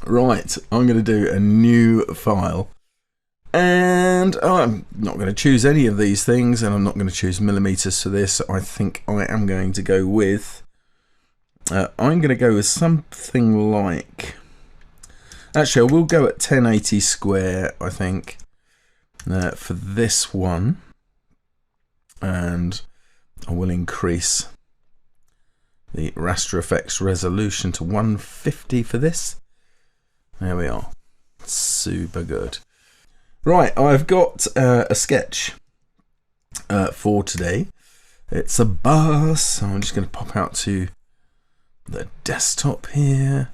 Right, I'm going to do a new file. And I'm not going to choose any of these things, and I'm not going to choose millimeters for this. I think I am going to go with... I'm going to go with something like... Actually, I will go at 1080 square, I think, for this one. And I will increase the raster effects resolution to 150 for this. There we are. Super good. Right, I've got a sketch for today. It's a bus. So I'm just going to pop out to the desktop here.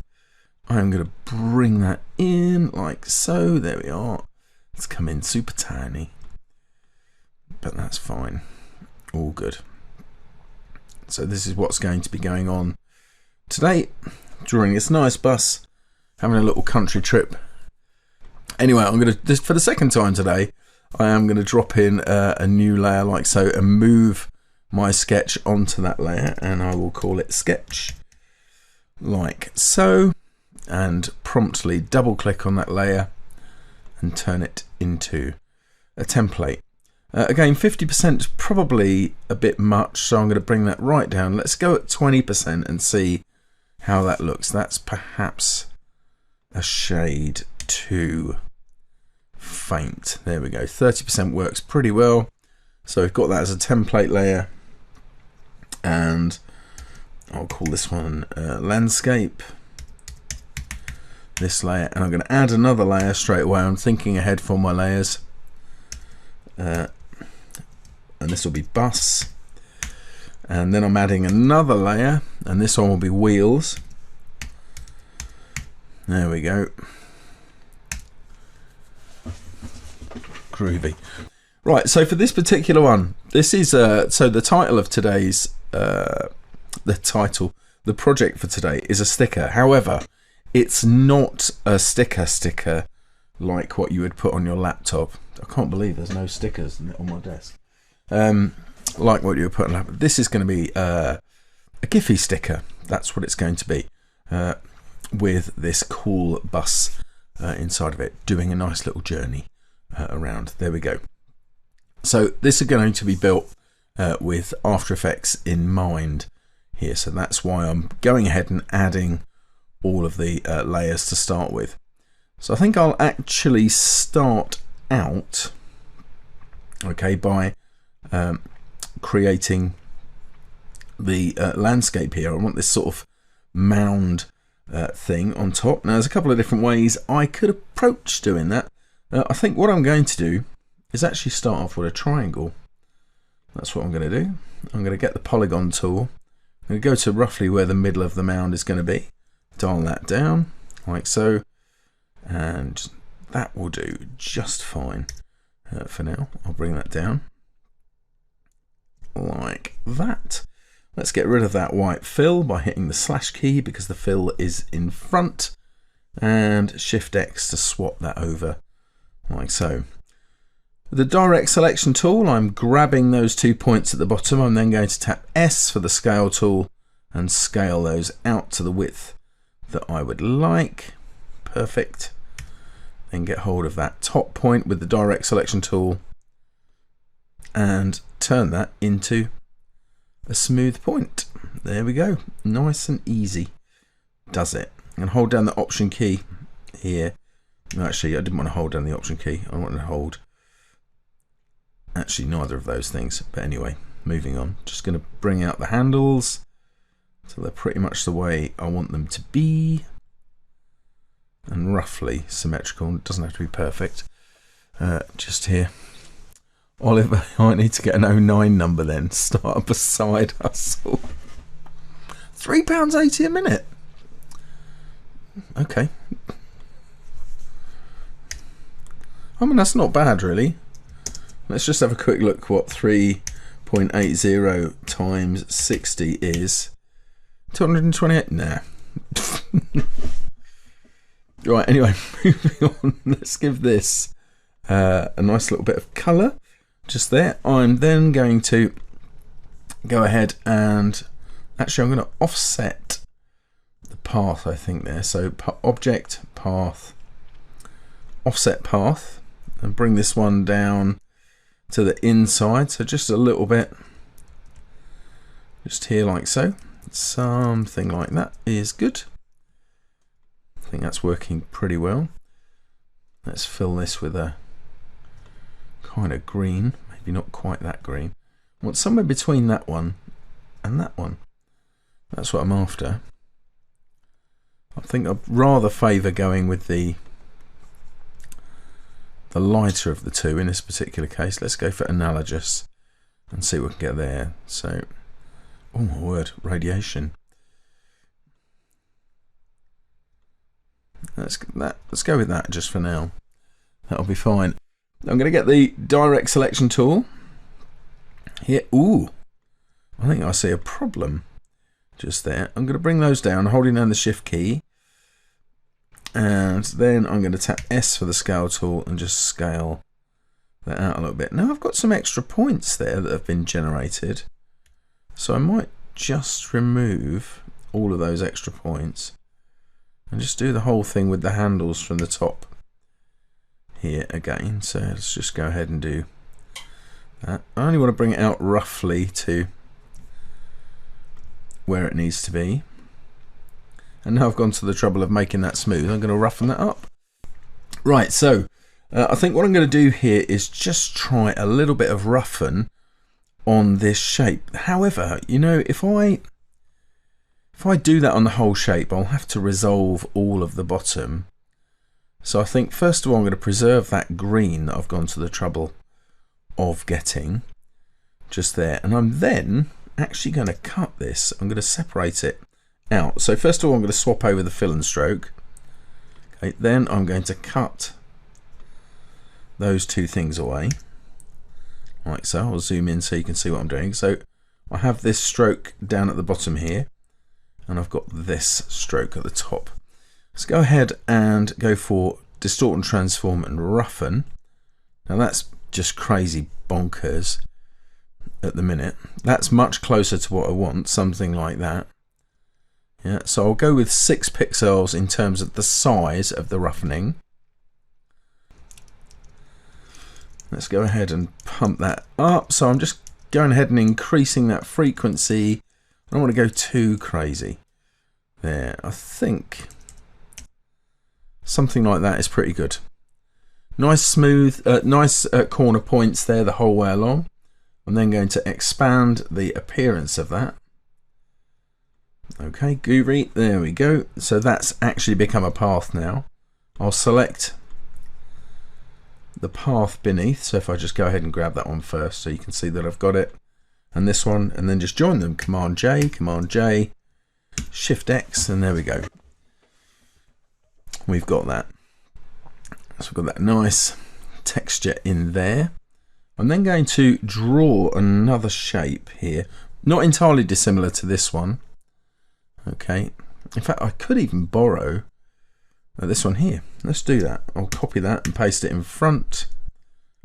I'm going to bring that in like so. There we are. It's come in super tiny, but that's fine. All good. So this is what's going to be going on today during this nice bus, having a little country trip. Anyway, I'm going to, for the second time today, I am going to drop in a new layer like so and move my sketch onto that layer, and I will call it sketch like so, and promptly double click on that layer and turn it into a template. Again, 50% is probably a bit much, so I'm going to bring that right down. Let's go at 20% and see how that looks. That's perhaps a shade too faint. There we go. 30% works pretty well. So we've got that as a template layer, and I'll call this one landscape. This layer, and I'm going to add another layer straight away. I'm thinking ahead for my layers, and this will be bus, and then I'm adding another layer, and this one will be wheels. There we go. Groovy. Right, so for this particular one, this is so the title of today's the project for today is a sticker. However, it's not a sticker like what you would put on your laptop. I can't believe there's no stickers on my desk. Like what you would put on a laptop. This is going to be a Giphy sticker. That's what it's going to be, with this cool bus inside of it, doing a nice little journey around. There we go. So this is going to be built with After Effects in mind here. So that's why I'm going ahead and adding all of the layers to start with. So I think I'll actually start out, okay, by creating the landscape here. I want this sort of mound thing on top. Now there's a couple of different ways I could approach doing that. I think what I'm going to do is actually start off with a triangle. That's what I'm going to do. I'm going to get the polygon tool. I'm going to go to roughly where the middle of the mound is going to be. Dial that down like so, and that will do just fine for now. I'll bring that down like that. Let's get rid of that white fill by hitting the slash key because the fill is in front, and Shift X to swap that over like so. With the direct selection tool, I'm grabbing those 2 points at the bottom. I'm then going to tap S for the scale tool and scale those out to the width that I would like. Perfect. Then get hold of that top point with the direct selection tool and turn that into a smooth point. There we go. Nice and easy. Does it. And hold down the option key here. No, actually, I didn't want to hold down the option key. I wanted to hold actually neither of those things. But anyway, moving on. Just going to bring out the handles so they're pretty much the way I want them to be, and roughly symmetrical. It doesn't have to be perfect. Just here. Oliver, I need to get an 09 number then. Start up a side hustle. £3.80 a minute. Okay. I mean, that's not bad really. Let's just have a quick look what 3.80 times 60 is. 228? Nah. Right, anyway, moving on. Let's give this a nice little bit of colour just there. I'm then going to go ahead and actually I'm going to offset the path, I think, there. So object, path, offset path, and bring this one down to the inside, so just a little bit, just here like so. Something like that is good. I think that's working pretty well. Let's fill this with a kind of green, maybe not quite that green. I want somewhere between that one and that one. That's what I'm after. I think I'd rather favour going with the lighter of the two in this particular case. Let's go for analogous and see what we can get there. So, oh my word, radiation. Let's go with that just for now. That'll be fine. I'm going to get the direct selection tool here. Ooh, I think I see a problem just there. I'm going to bring those down, holding down the shift key, and then I'm going to tap S for the scale tool and just scale that out a little bit. Now I've got some extra points there that have been generated, so I might just remove all of those extra points and just do the whole thing with the handles from the top here again. So let's just go ahead and do that. I only want to bring it out roughly to where it needs to be. And now I've gone to the trouble of making that smooth, I'm going to roughen that up. Right, so I think what I'm going to do here is just try a little bit of roughen on this shape. However, you know, if I do that on the whole shape, I'll have to resolve all of the bottom. So I think first of all I'm going to preserve that green that I've gone to the trouble of getting just there, and I'm then actually going to cut this. I'm going to separate it out. So first of all I'm going to swap over the fill and stroke. Okay, then I'm going to cut those two things away like so. I'll zoom in so you can see what I'm doing. So I have this stroke down at the bottom here, and I've got this stroke at the top. Let's go ahead and go for distort and transform and roughen. Now that's just crazy bonkers at the minute. That's much closer to what I want, something like that. Yeah, so I'll go with 6 pixels in terms of the size of the roughening. Let's go ahead and pump that up. So I'm just going ahead and increasing that frequency. I don't want to go too crazy. There, I think something like that is pretty good. Nice smooth, nice corner points there the whole way along. I'm then going to expand the appearance of that. Okay, Guri, there we go. So that's actually become a path now. I'll select the path beneath. So if I just go ahead and grab that one first so you can see that I've got it. And this one, and then just join them. Command J, Shift X, and there we go. We've got that. So we've got that nice texture in there. I'm then going to draw another shape here, not entirely dissimilar to this one. Okay, in fact I could even borrow this one here. Let's do that. I'll copy that and paste it in front,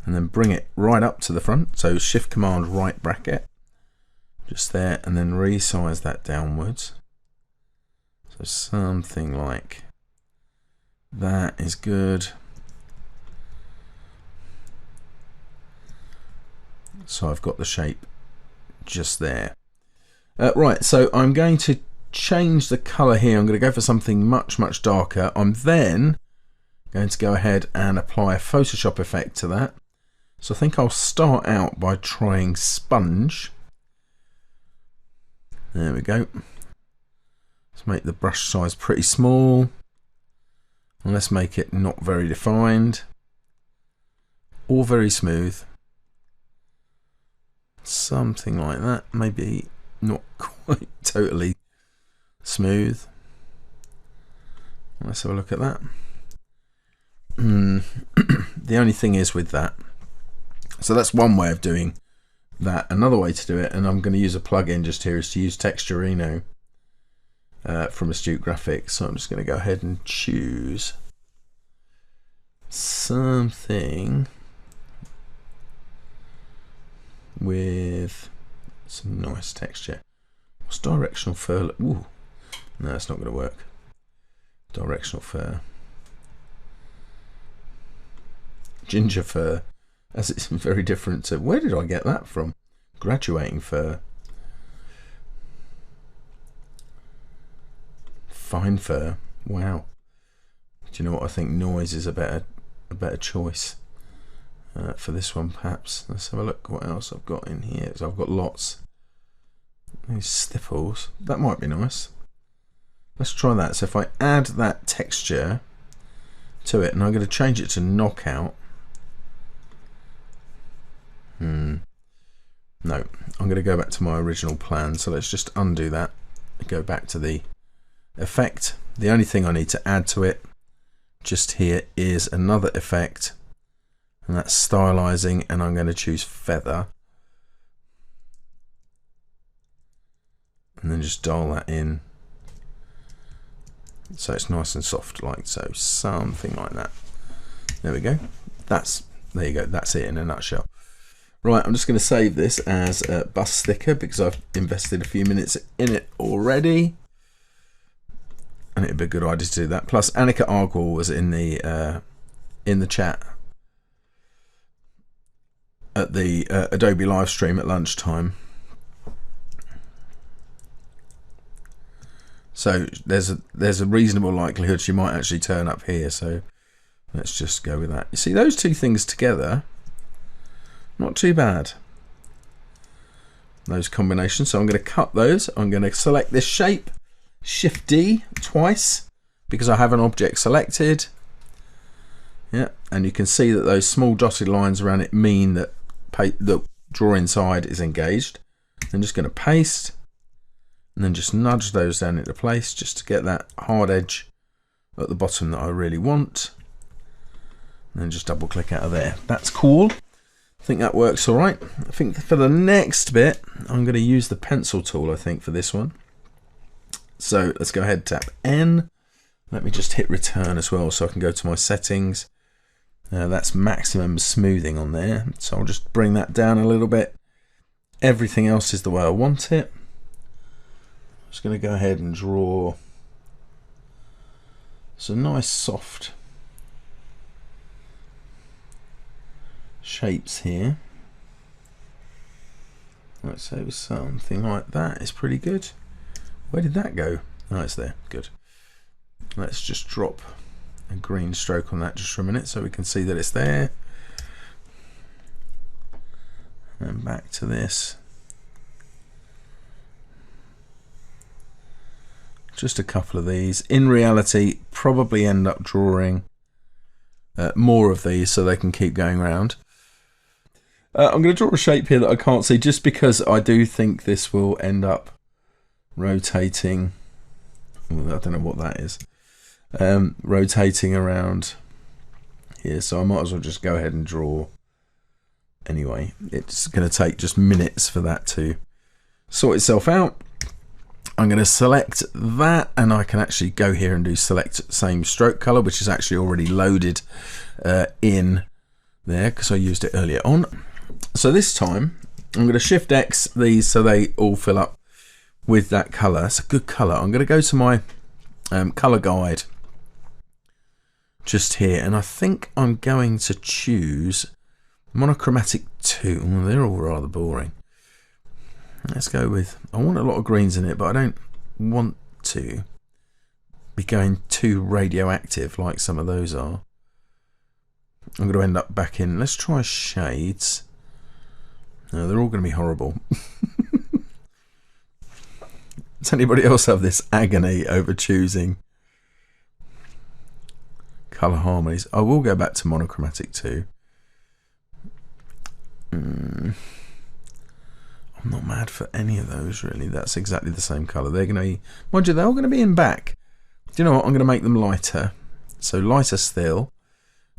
and then bring it right up to the front. So Shift Command right bracket, just there, and then resize that downwards. So something like that is good. So I've got the shape just there. Right, so I'm going to change the color here. I'm going to go for something much darker. I'm then going to go ahead and apply a Photoshop effect to that. So I think I'll start out by trying sponge. There we go. Let's make the brush size pretty small, and let's make it not very defined or very smooth. Something like that, maybe not quite totally smooth. Let's have a look at that. The only thing is with that, so that's one way of doing that. Another way to do it, and I'm going to use a plugin just here, is to use Texturino from Astute Graphics. So I'm just going to go ahead and choose something with some nice texture. What's directional fur? Ooh, no, it's not going to work. Directional fur. ginger fir, as it's very different to... Where did I get that from? Graduating fir. Fine fir. Wow. Do you know what? I think noise is a better choice for this one, perhaps. Let's have a look what else I've got in here. So I've got lots. These stipples. That might be nice. Let's try that. So if I add that texture to it, and I'm going to change it to knockout. No, I'm going to go back to my original plan. So let's just undo that. Go back to the effect. The only thing I need to add to it just here is another effect, and that's stylizing, and I'm going to choose feather, and then just dial that in so it's nice and soft, like so, something like that. There we go. There you go. That's it in a nutshell. Right, I'm just going to save this as a bus sticker because I've invested a few minutes in it already. And it'd be a good idea to do that. Plus, Annika Argwell was in the chat at the Adobe live stream at lunchtime. So there's a reasonable likelihood she might actually turn up here. So let's just go with that. You see those two things together, not too bad. Those combinations. So I'm going to cut those. I'm going to select this shape. Shift D twice because I have an object selected. Yeah, and you can see that those small dotted lines around it mean that the draw inside is engaged. I'm just going to paste and then just nudge those down into place just to get that hard edge at the bottom that I really want. And then just double click out of there. That's cool. I think that works all right. I think for the next bit, I'm going to use the pencil tool, I think, for this one. So let's go ahead, tap N. Let me just hit return as well so I can go to my settings. That's maximum smoothing on there. So I'll just bring that down a little bit. Everything else is the way I want it. I'm just going to go ahead and draw some nice soft shapes here. Let's say something like that is pretty good. Where did that go? Oh, it's there. Good. Let's just drop a green stroke on that just for a minute so we can see that it's there. And back to this. Just a couple of these. In reality, probably end up drawing more of these so they can keep going around. I'm going to draw a shape here that I can't see just because I do think this will end up rotating. Well, I don't know what that is. Rotating around here, so I might as well just go ahead and draw anyway. It's going to take just minutes for that to sort itself out. I'm going to select that, and I can actually go here and do select same stroke color, which is actually already loaded in there because I used it earlier on. So this time I'm going to Shift X these so they all fill up with that color. It's a good color. I'm going to go to my color guide just here, and I think I'm going to choose monochromatic 2. Well, they're all rather boring. Let's go with, I want a lot of greens in it, but I don't want to be going too radioactive like some of those are. I'm going to end up back in, let's try shades. No, they're all going to be horrible. Does anybody else have this agony over choosing colour harmonies? I will go back to monochromatic 2. I'm not mad for any of those really. That's exactly the same colour. They're going to be, mind you, they're all going to be in back. Do you know what? I'm going to make them lighter. So lighter still,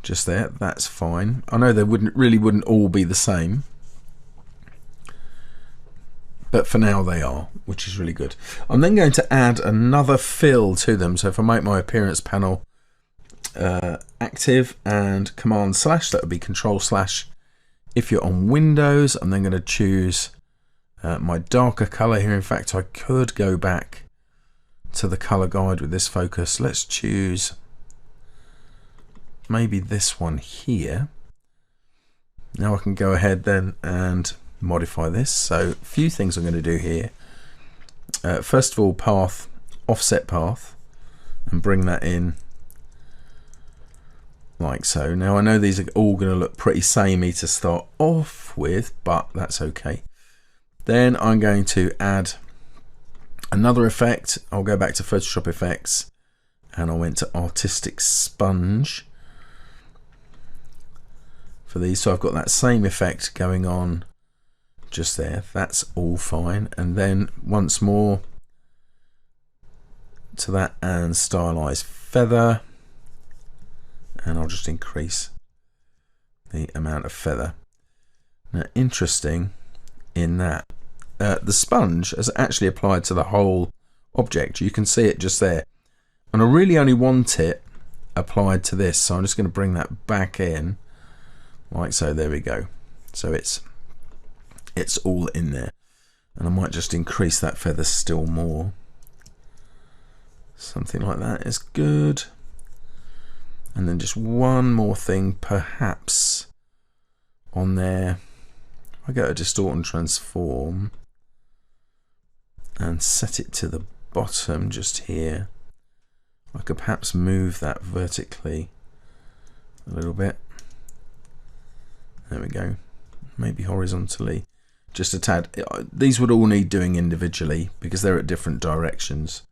just there. That's fine. I know they wouldn't all be the same, but for now they are, which is really good. I'm then going to add another fill to them. So if I make my appearance panel active and Command / that would be Control / if you're on Windows. I'm then going to choose my darker color here. In fact, I could go back to the color guide with this focus. Let's choose maybe this one here. Now I can go ahead then and modify this. So a few things I'm going to do here. First of all, path, offset path, and bring that in like so. Now I know these are all going to look pretty samey to start off with, but that's okay. Then I'm going to add another effect. I'll go back to Photoshop effects and I went to artistic sponge for these. So I've got that same effect going on just there. That's all fine. And then once more to that and stylize feather. And I'll just increase the amount of feather. Now, interesting in that the sponge is actually applied to the whole object. You can see it just there. And I really only want it applied to this. So I'm just going to bring that back in like so. There we go. So it's all in there. And I might just increase that feather still more. Something like that is good. And then just one more thing, perhaps on there. I go to distort and transform and set it to the bottom just here. I could perhaps move that vertically a little bit. There we go. Maybe horizontally just a tad. These would all need doing individually because they're at different directions,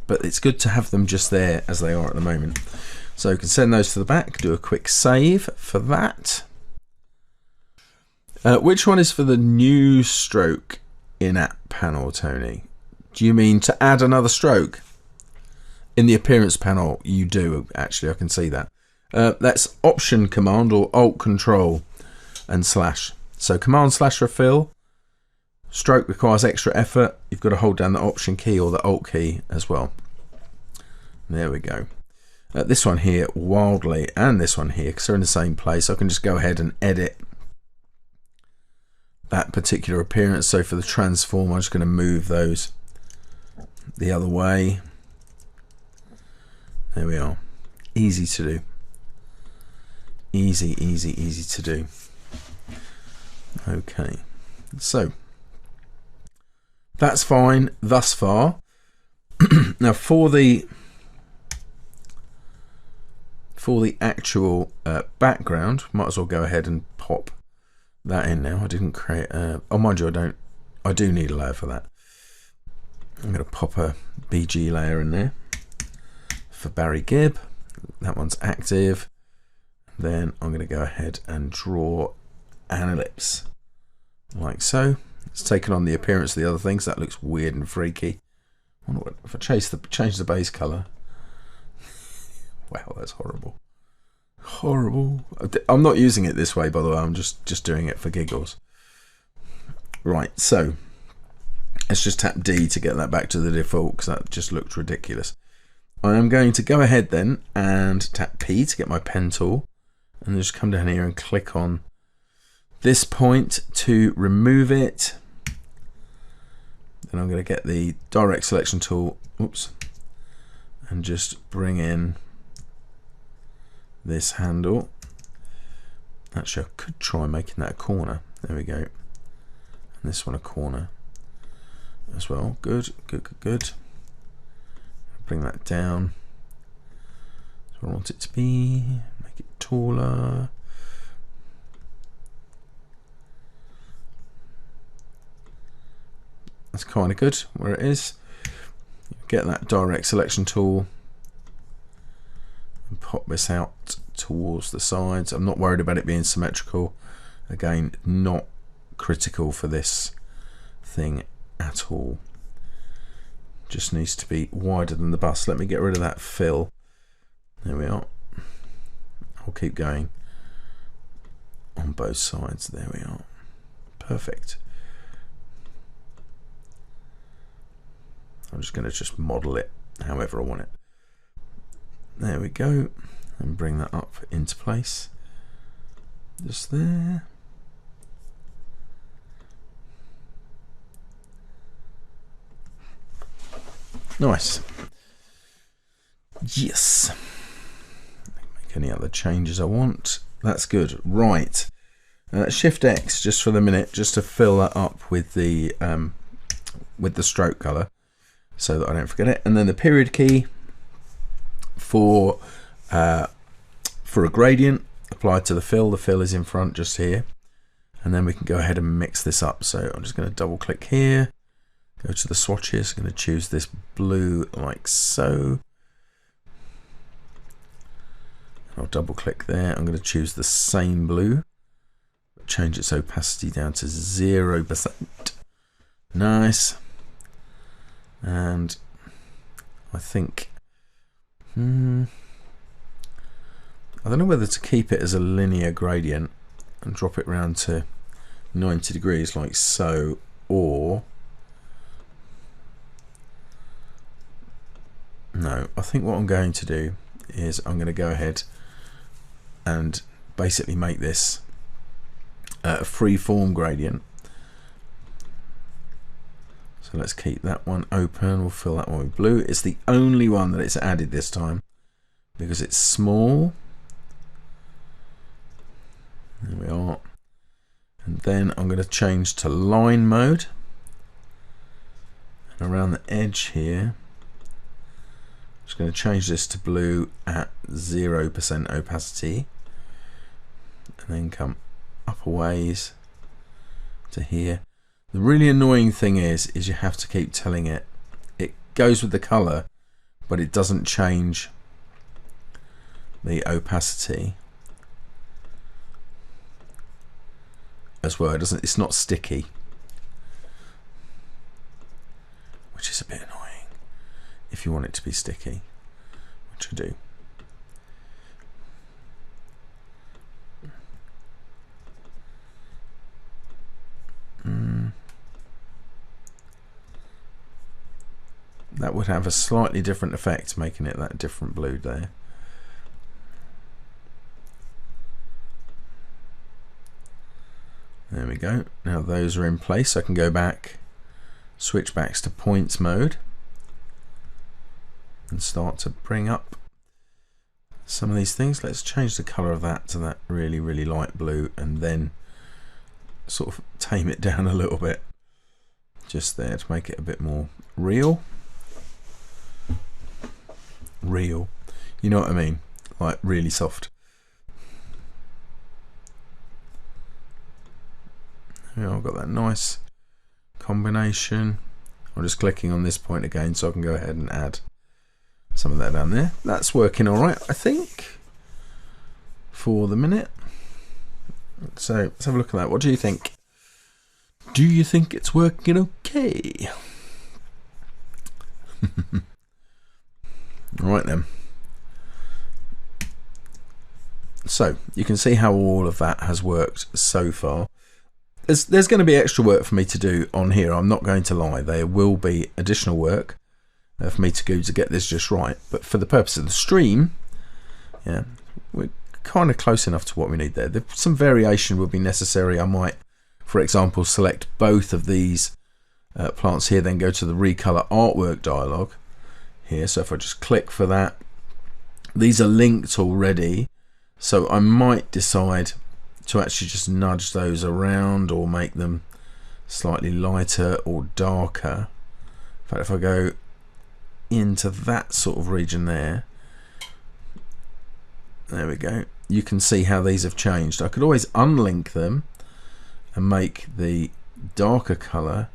but it's good to have them just there as they are at the moment. So you can send those to the back, do a quick save for that. Which one is for the new stroke in-app panel, Tony? Do you mean to add another stroke? In the appearance panel, you do, actually, I can see that. That's Option Command or Alt Control and slash. So Command slash refill. Stroke requires extra effort. You've got to hold down the Option key or the Alt key as well. There we go. This one here, wildly, and this one here, because they're in the same place. I can just go ahead and edit that particular appearance. So for the transform, I'm just going to move those the other way. There we are. Easy to do. Easy, easy, easy to do. Okay, so that's fine thus far. Now for the actual background, might as well go ahead and pop that in now. I didn't create oh, mind you, I do need a layer for that. I'm going to pop a BG layer in there for Barry Gibb. That one's active. Then I'm going to go ahead and draw an ellipse like so. It's taken on the appearance of the other things. That looks weird and freaky. I wonder what, if I change the base color. Wow, that's horrible. Horrible. I'm not using it this way, by the way. I'm just doing it for giggles. Right, so let's just tap D to get that back to the default because that just looked ridiculous. I am going to go ahead then and tap P to get my pen tool and just come down here and click on this point to remove it. Then I'm going to get the direct selection tool, oops, and just bring in this handle. Actually, I could try making that a corner. There we go. And this one a corner as well. Good, good, good, good. Bring that down. So I want it to be. Make it taller. That's kind of good where it is. Get that direct selection tool and pop this out towards the sides. I'm not worried about it being symmetrical. Again, not critical for this thing at all. Just needs to be wider than the bust. Let me get rid of that fill. There we are. I'll keep going on both sides. There we are. Perfect. I'm just going to just model it however I want it. There we go. And bring that up into place. Just there. Nice. Yes. Make any other changes I want. That's good. Right. Shift X just for the minute, just to fill that up with the stroke color, so that I don't forget it. And then the period key for a gradient applied to the fill. The fill is in front just here, and then we can go ahead and mix this up. So I'm just going to double click here, go to the swatches. I'm going to choose this blue like so. I'll double click there. I'm going to choose the same blue, change its opacity down to 0%. Nice. And I think I don't know whether to keep it as a linear gradient and drop it round to 90 degrees like so, or no, I think what I'm going to do is I'm going to go ahead and basically make this a free form gradient. So let's keep that one open. We'll fill that one with blue. It's the only one that it's added this time because it's small. There we are. And then I'm going to change to line mode. And around the edge here, I'm just going to change this to blue at 0% opacity. And then come up a ways to here. The really annoying thing is you have to keep telling it goes with the color, but it doesn't change the opacity as well. It's not sticky, which is a bit annoying if you want it to be sticky, which I do. That would have a slightly different effect, making it that different blue there. There we go. Now those are in place. I can go back, switch back to points mode, and start to bring up some of these things. Let's change the color of that to that really, really light blue, and then sort of tame it down a little bit just there to make it a bit more real. Real, you know what I mean, like really soft. Yeah, I've got that nice combination. I'm just clicking on this point again so I can go ahead and add some of that down there. That's working all right, I think, for the minute. So let's have a look at that. What do you think? Do you think it's working okay? Right then. So you can see how all of that has worked so far. There's going to be extra work for me to do on here. I'm not going to lie. There will be additional work for me to do to get this just right. But for the purpose of the stream, yeah, we're kind of close enough to what we need there. Some variation would be necessary. I might, for example, select both of these plants here, then go to the recolor artwork dialog here. So if I just click for that, these are linked already, so I might decide to actually just nudge those around or make them slightly lighter or darker. In fact, if I go into that sort of region there we go, you can see how these have changed. I could always unlink them and make the darker color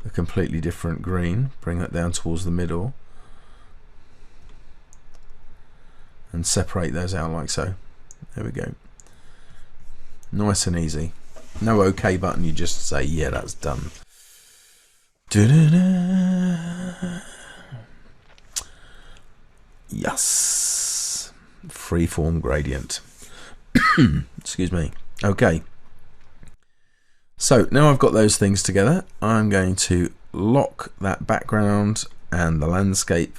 a completely different green, bring that down towards the middle, and separate those out like so. There we go. Nice and easy. No OK button, you just say, yeah, that's done. Da-da-da. Yes. Freeform gradient. Excuse me. Okay. So now I've got those things together, I'm going to lock that background and the landscape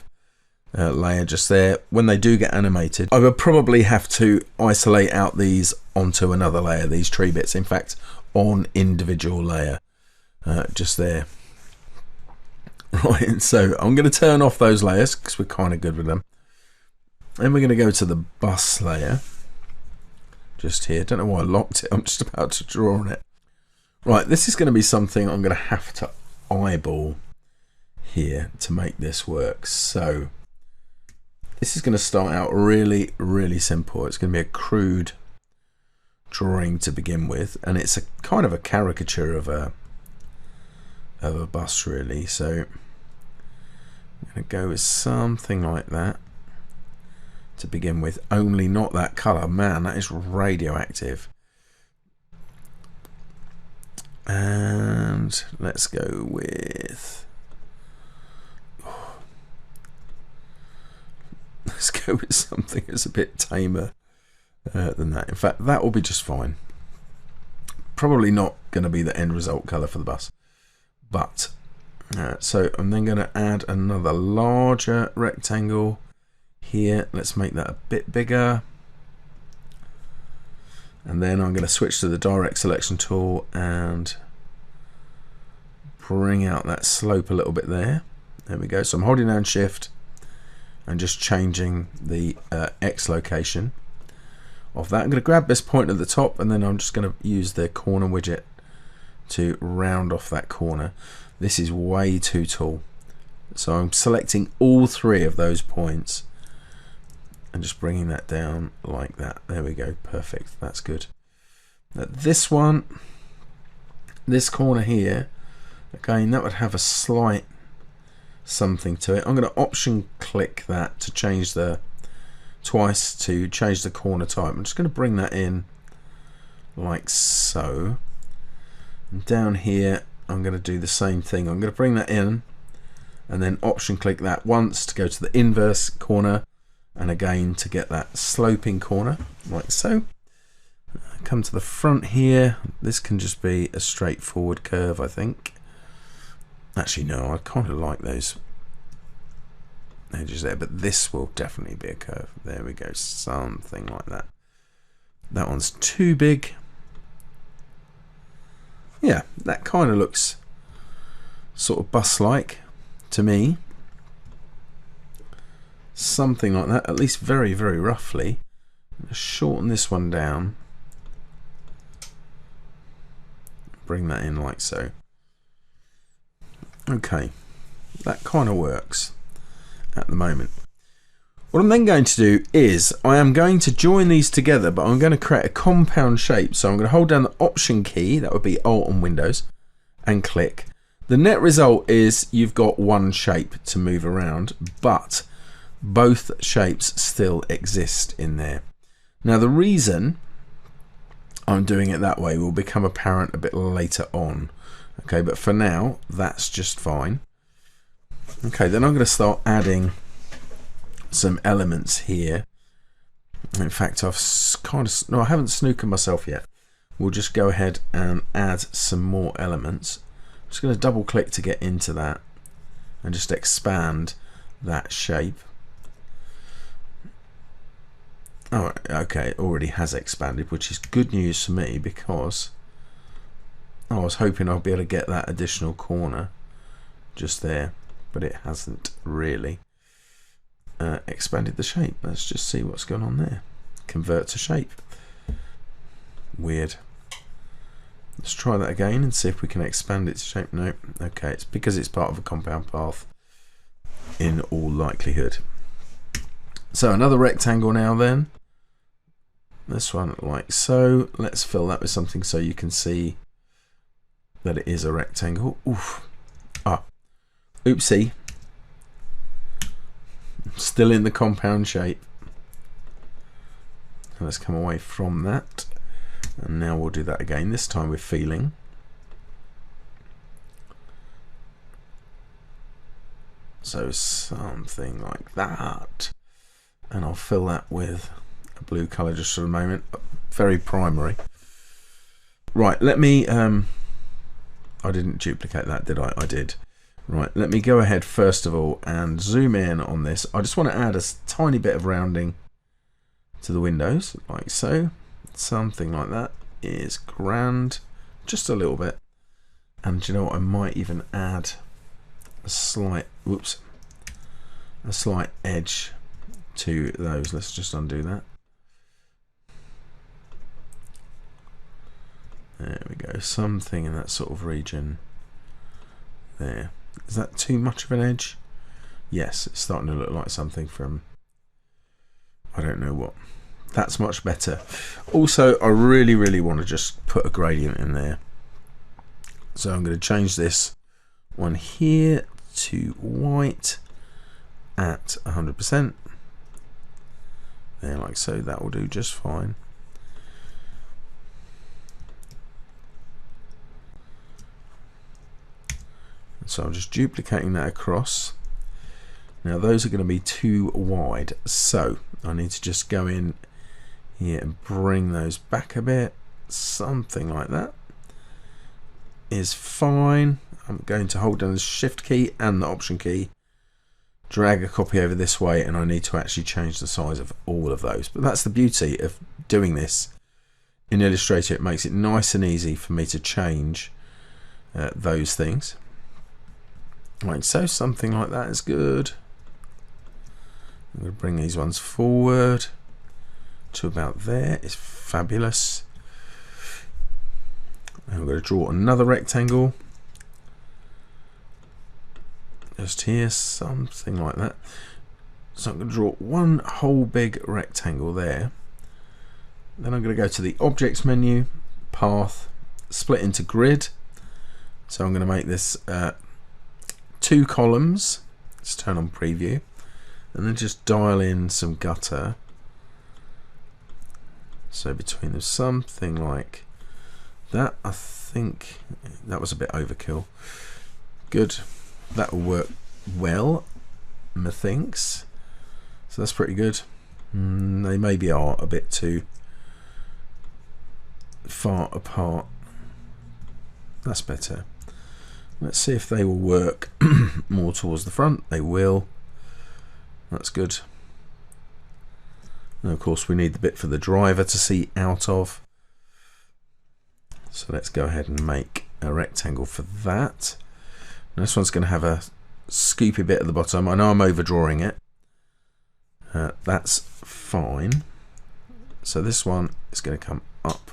layer just there. When they do get animated, I would probably have to isolate out these onto another layer, these tree bits, in fact, on individual layer, just there. Right, so I'm going to turn off those layers because we're kind of good with them. Then we're going to go to the bus layer. just here. Don't know why I locked it. I'm just about to draw on it. Right, this is going to be something I'm going to have to eyeball here to make this work. So this is going to start out really, really simple. It's going to be a crude drawing to begin with, and it's a kind of a caricature of a bus, really. So I'm going to go with something like that to begin with, only not that colour. Man, that is radioactive. And let's go with, let's go with something that's a bit tamer than that. In fact, that will be just fine. Probably not going to be the end result colour for the bus, but so I'm then going to add another larger rectangle here. Let's make that a bit bigger, and then I'm going to switch to the direct selection tool and bring out that slope a little bit there. There we go. So I'm holding down shift and just changing the X location of that. I'm going to grab this point at the top, and then I'm just going to use the corner widget to round off that corner. This is way too tall, so I'm selecting all three of those points and just bringing that down like that. There we go, perfect, that's good. Now this one, this corner here, again, that would have a slight something to it. I'm going to option click that to change the twice to change the corner type. I'm just going to bring that in like so, and down here I'm going to do the same thing. I'm going to bring that in and then option click that once to go to the inverse corner, and again to get that sloping corner like so. Come to the front here. This can just be a straightforward curve, I think. Actually no, I kind of like those edges there, but this will definitely be a curve. There we go, something like that. That one's too big. Yeah, that kind of looks sort of bus-like to me. Something like that, at least very, very roughly. Shorten this one down. Bring that in like so. Okay, that kind of works at the moment. What I'm then going to do is I am going to join these together, but I'm going to create a compound shape. So I'm going to hold down the option key, that would be Alt on Windows, and click. The net result is you've got one shape to move around, but both shapes still exist in there. Now the reason I'm doing it that way will become apparent a bit later on. Okay, but for now that's just fine. Okay, then I'm going to start adding some elements here. In fact, I've kind of, no, I haven't snookered myself yet. We'll just go ahead and add some more elements. I'm just going to double click to get into that and just expand that shape. Oh, okay, it already has expanded, which is good news for me, because I was hoping I'd be able to get that additional corner just there, but it hasn't really expanded the shape. Let's just see what's going on there. Convert to shape. Weird. Let's try that again and see if we can expand its shape. No, okay, it's because it's part of a compound path in all likelihood. So another rectangle now then. This one like so. Let's fill that with something so you can see that it is a rectangle. Oof. Ah, oopsie. Still in the compound shape. Let's come away from that, and now we'll do that again, this time with feeling. So something like that, and I'll fill that with a blue colour just for a moment, very primary. Right, let me I didn't duplicate that, did I? I did. Right, let me go ahead first of all and zoom in on this. I just want to add a tiny bit of rounding to the windows, like so. Something like that is grand, just a little bit. And you know what, I might even add a slight, whoops, a slight edge to those. Let's just undo that. go, something in that sort of region there. Is that too much of an edge? Yes, it's starting to look like something from, I don't know what. That's much better. Also, I really want to just put a gradient in there. So I'm going to change this one here to white at 100%. There, like so. That will do just fine. So I'm just duplicating that across. Now those are going to be too wide, so I need to just go in here and bring those back a bit. Something like that is fine. I'm going to hold down the shift key and the option key, drag a copy over this way, and I need to actually change the size of all of those. But that's the beauty of doing this in Illustrator. It makes it nice and easy for me to change those things. Right, so something like that is good. I'm going to bring these ones forward to about there. It's fabulous. And we're going to draw another rectangle just here, something like that. So I'm going to draw one whole big rectangle there. Then I'm going to go to the Objects menu, Path, Split into Grid. So I'm going to make this 2 columns. Let's turn on Preview, and then just dial in some gutter. So between them, something like that. I think that was a bit overkill. Good. That will work well, methinks. So that's pretty good. They maybe are a bit too far apart. That's better. Let's see if they will work more towards the front. They will. That's good. And of course we need the bit for the driver to see out of. So let's go ahead and make a rectangle for that. And this one's going to have a scoopy bit at the bottom. I know I'm overdrawing it. That's fine. So this one is going to come up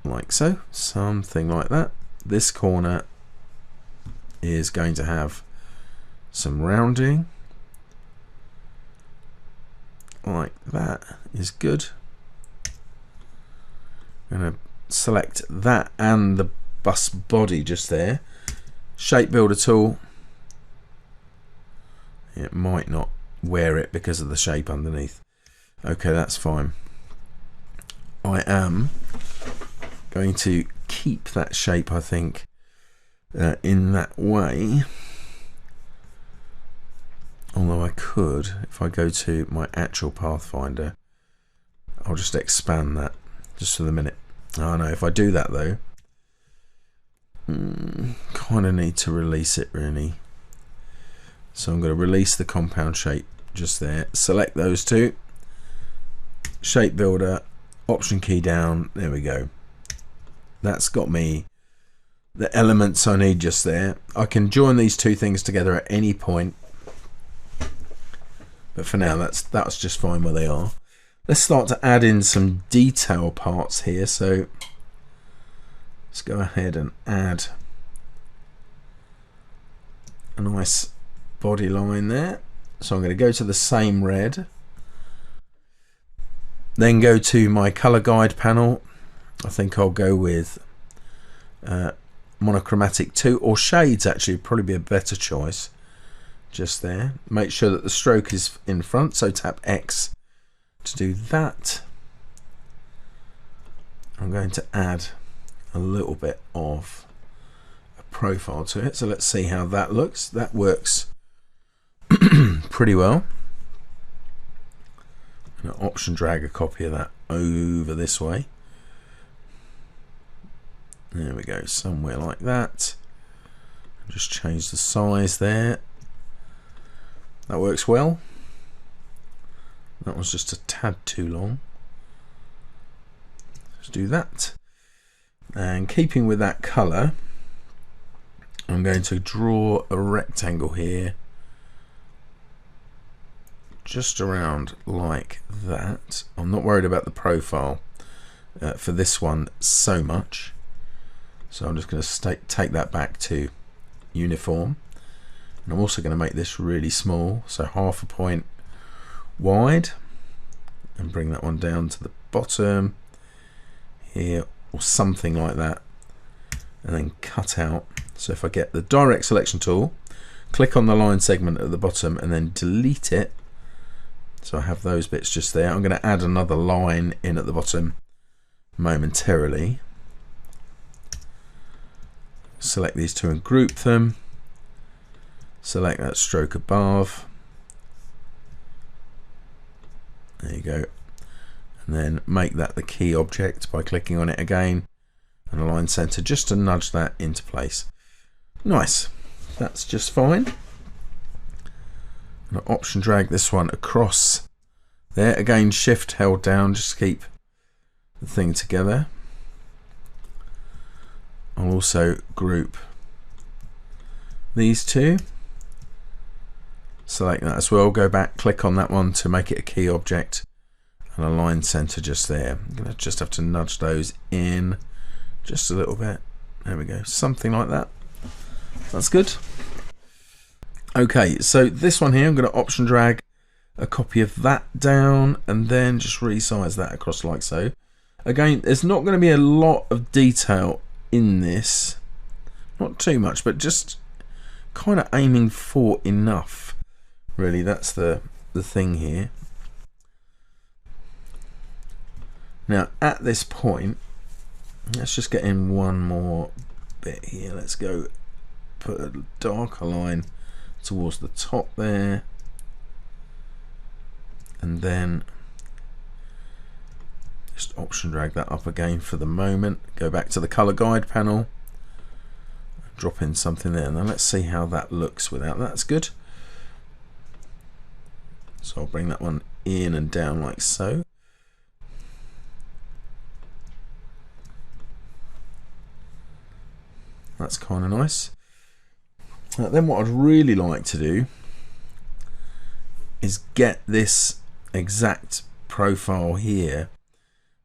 like so. Something like that. This corner is going to have some rounding. Like that is good. I'm going to select that and the bus body just there. Shape builder tool. It might not wear it because of the shape underneath. Okay, that's fine. I am going to keep that shape, I think, in that way. Although I could, if I go to my actual Pathfinder, I'll just expand that just for the minute. Oh no, if I do that though, kind of need to release it really. So I'm going to release the compound shape just there. Select those two. Shape builder, option key down. There we go. That's got me the elements I need just there. I can join these two things together at any point. But for now, that's just fine where they are. Let's start to add in some detail parts here. So let's go ahead and add a nice body line there. So I'm going to go to the same red. Then go to my color guide panel. I think I'll go with monochromatic 2 or shades actually would probably be a better choice. Just there. Make sure that the stroke is in front, so tap X to do that. I'm going to add a little bit of a profile to it, so let's see how that looks. That works pretty well. I'm going to option drag a copy of that over this way. There we go, somewhere like that. Just change the size there. That works well. That was just a tad too long. Let's do that. And keeping with that colour, I'm going to draw a rectangle here. Just around like that. I'm not worried about the profile for this one so much. So I'm just going to take that back to uniform, and I'm also going to make this really small, so 0.5 point wide, and bring that one down to the bottom here or something like that, and then cut out. So if I get the direct selection tool, click on the line segment at the bottom and then delete it, so I have those bits just there. I'm going to add another line in at the bottom momentarily. Select these two and group them. Select that stroke above. There you go. And then make that the key object by clicking on it again and align center just to nudge that into place. Nice. That's just fine. I'm going to option drag this one across there. Again, shift held down, just to keep the thing together. I'll also group these two. Select that as well, go back, click on that one to make it a key object and align center just there. I'm going to just have to nudge those in just a little bit. There we go, something like that. That's good. Okay, so this one here, I'm going to option drag a copy of that down and then just resize that across like so. Again, there's not going to be a lot of detail in this, not too much, but just kind of aiming for enough. Really, that's the thing here. Now, at this point, let's just get in one more bit here. Let's go put a darker line towards the top there, and then just option drag that up again for the moment. Go back to the color guide panel, drop in something there. Now let's see how that looks without that. That's good. So I'll bring that one in and down like so. That's kind of nice. Now, then what I'd really like to do is get this exact profile here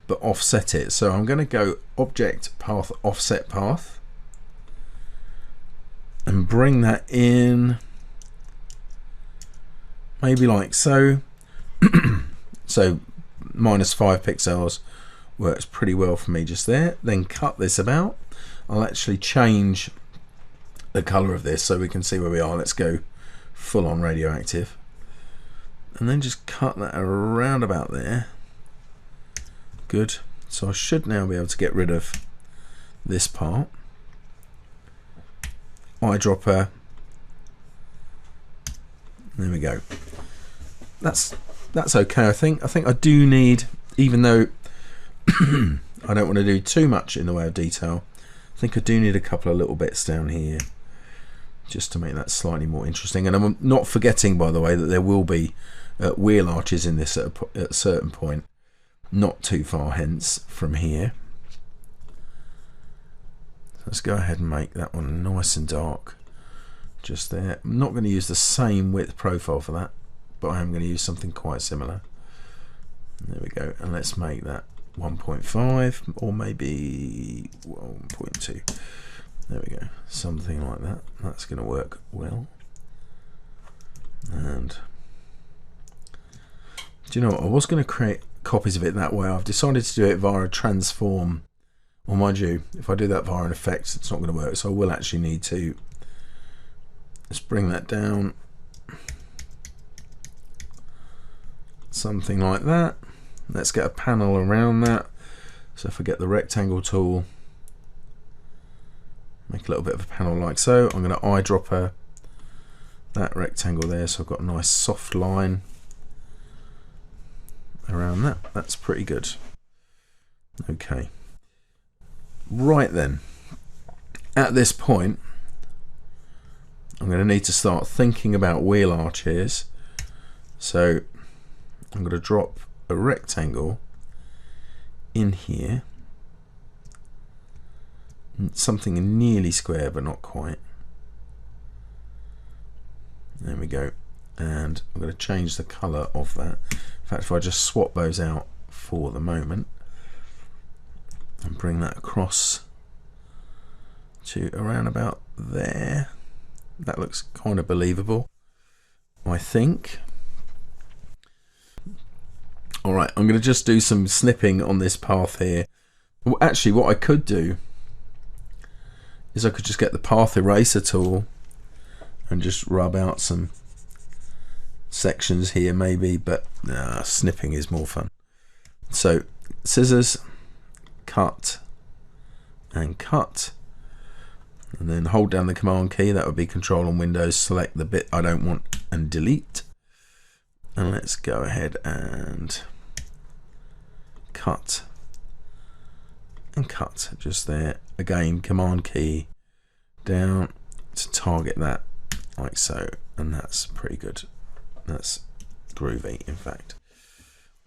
but offset it. So I'm going to go object path offset path and bring that in maybe like so. So -5 pixels works pretty well for me just there. Then cut this about. I'll actually change the color of this so we can see where we are. Let's go full on radioactive, and then just cut that around about there. Good. So I should now be able to get rid of this part. Eyedropper. There we go. That's okay. I think I do need, even though I don't want to do too much in the way of detail, I think I do need a couple of little bits down here just to make that slightly more interesting. And I'm not forgetting, by the way, that there will be wheel arches in this at a certain point, not too far hence from here. Let's go ahead and make that one nice and dark just there. I'm not going to use the same width profile for that, but I am going to use something quite similar. There we go, and let's make that 1.5 or maybe 1.2. There we go, something like that. That's going to work well. And do you know what? I was going to create copies of it that way. I've decided to do it via a transform. Well, mind you, if I do that via an effect, it's not going to work. So I will actually need to just bring that down, something like that. Let's get a panel around that. So if I get the rectangle tool, make a little bit of a panel like so. I'm going to eyedropper that rectangle there, so I've got a nice soft line around that. That's pretty good. Okay. Right then, at this point, I'm going to need to start thinking about wheel arches. So I'm going to drop a rectangle in here, something nearly square but not quite. There we go, and I'm going to change the color of that. In fact, if I just swap those out for the moment and bring that across to around about there. That looks kind of believable, I think. Alright, I'm going to just do some snipping on this path here. Well, actually, what I could do is I could just get the path eraser tool and just rub out some sections here maybe, but snipping is more fun. So scissors, cut and cut, and then hold down the command key. That would be Control on Windows, select the bit I don't want and delete. And let's go ahead and cut and cut just there. Again, command key down to target that like so, and that's pretty good. That's groovy, in fact.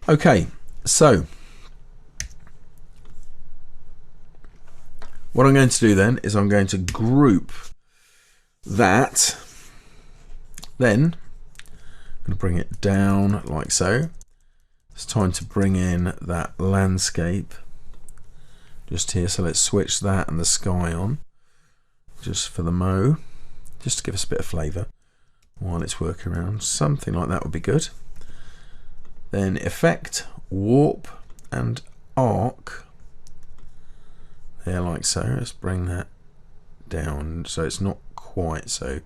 Okay, so what I'm going to do then is I'm going to group that, then I'm going to bring it down like so. It's time to bring in that landscape just here, so let's switch that and the sky on just for the mo, just to give us a bit of flavour while it's working around. Something like that would be good. Then effect, warp and arc there like so. Let's bring that down so it's not quite so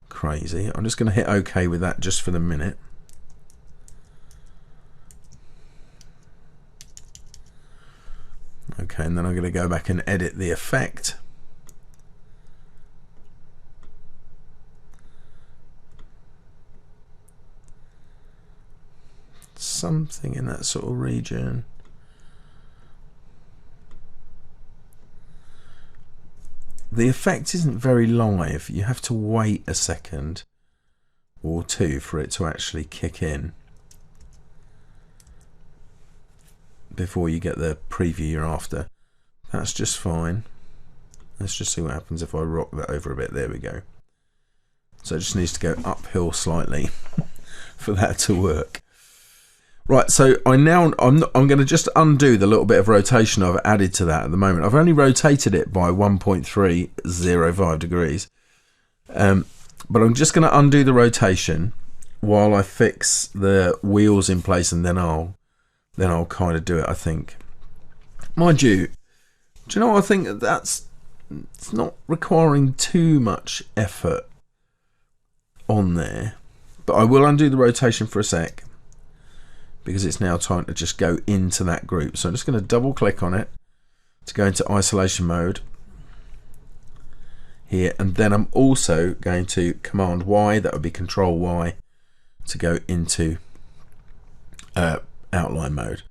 crazy. I'm just going to hit OK with that just for the minute. Okay, and then I'm going to go back and edit the effect. Something in that sort of region. The effect isn't very live. You have to wait a second or two for it to actually kick in before you get the preview you're after. That's just fine. Let's just see what happens if I rock that over a bit. There we go. So it just needs to go uphill slightly for that to work. Right, so I'm going to just undo the little bit of rotation I've added to that at the moment. I've only rotated it by 1.305 degrees, but I'm just going to undo the rotation while I fix the wheels in place, and then I'll kind of do it, I think. Mind you, do you know what I think? It's not requiring too much effort on there, but I will undo the rotation for a sec, because it's now time to just go into that group. So I'm just going to double click on it to go into isolation mode here, and then I'm also going to Command Y, that would be Control Y, to go into outline mode.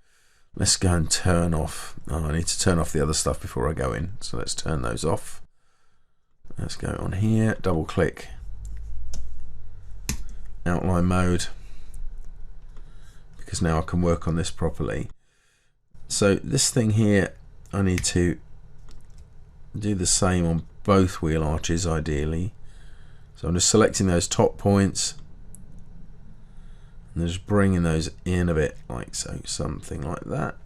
Let's go and turn off, I need to turn off the other stuff before I go in, so let's turn those off. Let's go on here, double click outline mode, because now I can work on this properly. So this thing here, I need to do the same on both wheel arches ideally. So I'm just selecting those top points and just bringing those in a bit like so, something like that.